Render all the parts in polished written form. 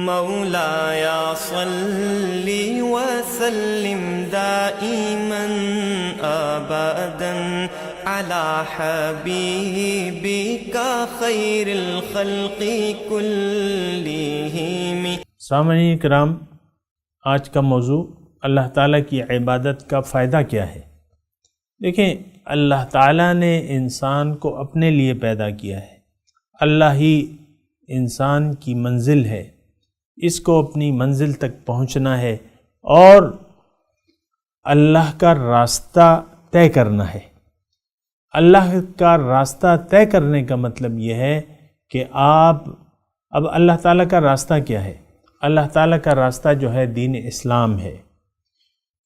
مولاي صل وسلم دائما ابدا على حبيبك خير الخلق كلهم۔ سامعین کرام، آج کا موضوع اللہ تعالیٰ کی عبادت کا فائدہ کیا ہے۔ دیکھیں، اللہ تعالیٰ نے انسان کو اپنے لیے پیدا کیا ہے۔ اللہ ہی انسان کی منزل ہے، اس کو اپنی منزل تک پہنچنا ہے اور اللہ کا راستہ طے کرنا ہے۔ اللہ کا راستہ طے کرنے کا مطلب یہ ہے کہ اب اللہ تعالیٰ کا راستہ کیا ہے؟ اللہ تعالیٰ کا راستہ جو ہے دین اسلام ہے،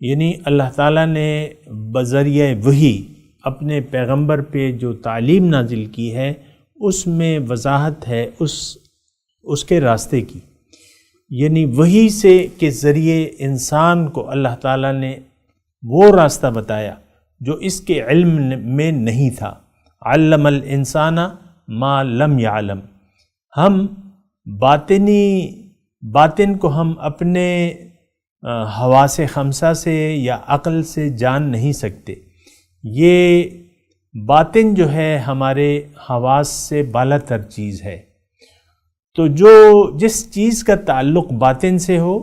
یعنی اللہ تعالیٰ نے بذریعہ وحی اپنے پیغمبر پہ جو تعلیم نازل کی ہے اس میں وضاحت ہے اس کے راستے کی، یعنی وحی سے کے ذریعے انسان کو اللہ تعالیٰ نے وہ راستہ بتایا جو اس کے علم میں نہیں تھا۔ علم الانسان ما لم يعلم۔ ہم باطن کو ہم اپنے حواس خمسہ سے یا عقل سے جان نہیں سکتے، یہ باطن جو ہے ہمارے حواس سے بالا تر چیز ہے۔ تو جس چیز کا تعلق باطن سے ہو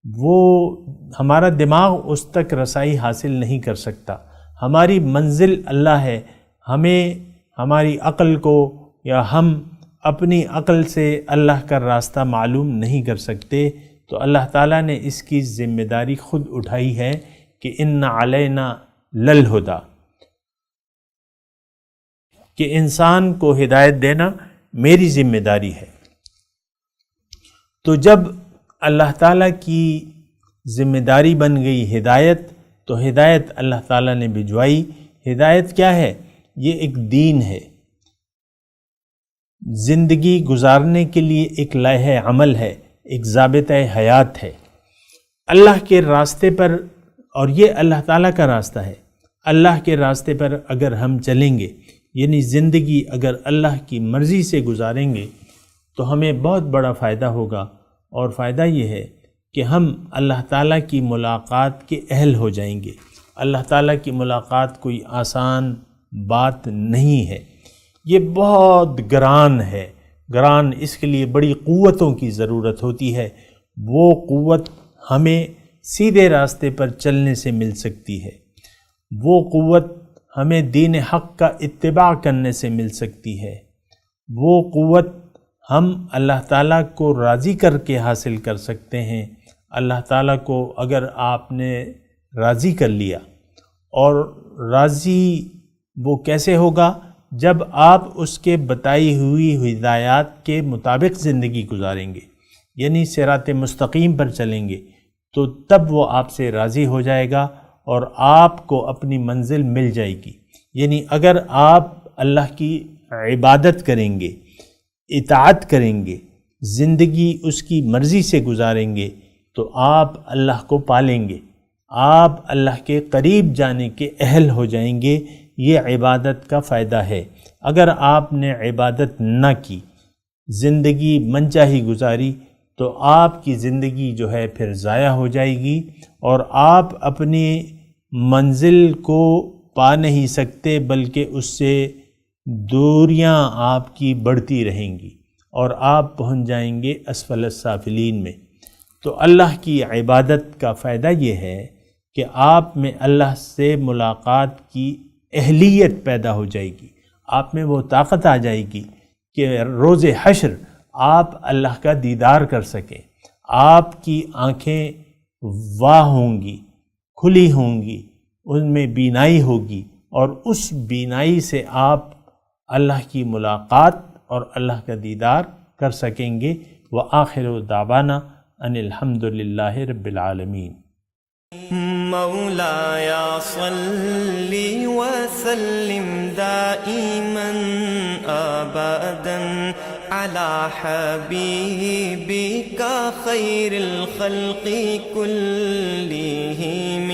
وہ ہمارا دماغ اس تک رسائی حاصل نہیں کر سکتا۔ ہماری منزل اللہ ہے، ہمیں ہماری عقل کو یا ہم اپنی عقل سے اللہ کا راستہ معلوم نہیں کر سکتے، تو اللہ تعالیٰ نے اس کی ذمہ داری خود اٹھائی ہے کہ ان علینا للہدی، کہ انسان کو ہدایت دینا میری ذمہ داری ہے۔ تو جب اللہ تعالیٰ کی ذمہ داری بن گئی ہدایت، تو ہدایت اللہ تعالیٰ نے بھجوائی۔ ہدایت کیا ہے؟ یہ ایک دین ہے، زندگی گزارنے کے لیے ایک لائحہ عمل ہے، ایک ضابطہ حیات ہے اللہ کے راستے پر، اور یہ اللہ تعالیٰ کا راستہ ہے۔ اللہ کے راستے پر اگر ہم چلیں گے، یعنی زندگی اگر اللہ کی مرضی سے گزاریں گے، تو ہمیں بہت بڑا فائدہ ہوگا، اور فائدہ یہ ہے کہ ہم اللہ تعالیٰ کی ملاقات کے اہل ہو جائیں گے۔ اللہ تعالیٰ کی ملاقات کوئی آسان بات نہیں ہے، یہ بہت گران ہے۔ گران اس کے لیے بڑی قوتوں کی ضرورت ہوتی ہے۔ وہ قوت ہمیں سیدھے راستے پر چلنے سے مل سکتی ہے، وہ قوت ہمیں دین حق کا اتباع کرنے سے مل سکتی ہے، وہ قوت ہم اللہ تعالیٰ کو راضی کر کے حاصل کر سکتے ہیں۔ اللہ تعالیٰ کو اگر آپ نے راضی کر لیا، اور راضی وہ کیسے ہوگا؟ جب آپ اس کے بتائی ہوئی ہدایات کے مطابق زندگی گزاریں گے، یعنی صراط مستقیم پر چلیں گے، تو تب وہ آپ سے راضی ہو جائے گا اور آپ کو اپنی منزل مل جائے گی۔ یعنی اگر آپ اللہ کی عبادت کریں گے، اطاعت کریں گے، زندگی اس کی مرضی سے گزاریں گے، تو آپ اللہ کو پالیں گے، آپ اللہ کے قریب جانے کے اہل ہو جائیں گے۔ یہ عبادت کا فائدہ ہے۔ اگر آپ نے عبادت نہ کی، زندگی منچاہی گزاری، تو آپ کی زندگی جو ہے پھر ضائع ہو جائے گی، اور آپ اپنی منزل کو پا نہیں سکتے، بلکہ اس سے دوریاں آپ کی بڑھتی رہیں گی، اور آپ پہنچ جائیں گے اسفل السافلین میں۔ تو اللہ کی عبادت کا فائدہ یہ ہے کہ آپ میں اللہ سے ملاقات کی اہلیت پیدا ہو جائے گی، آپ میں وہ طاقت آ جائے گی کہ روز حشر آپ اللہ کا دیدار کر سکیں، آپ کی آنکھیں واہ ہوں گی، کھلی ہوں گی، ان میں بینائی ہوگی، اور اس بینائی سے آپ اللہ کی ملاقات اور اللہ کا دیدار کر سکیں گے۔ وآخر دعوانا ان الحمد للہ رب العالمین۔ مولاي صل وسلم دائما ابدا على حبيبك خير الخلق كلهم۔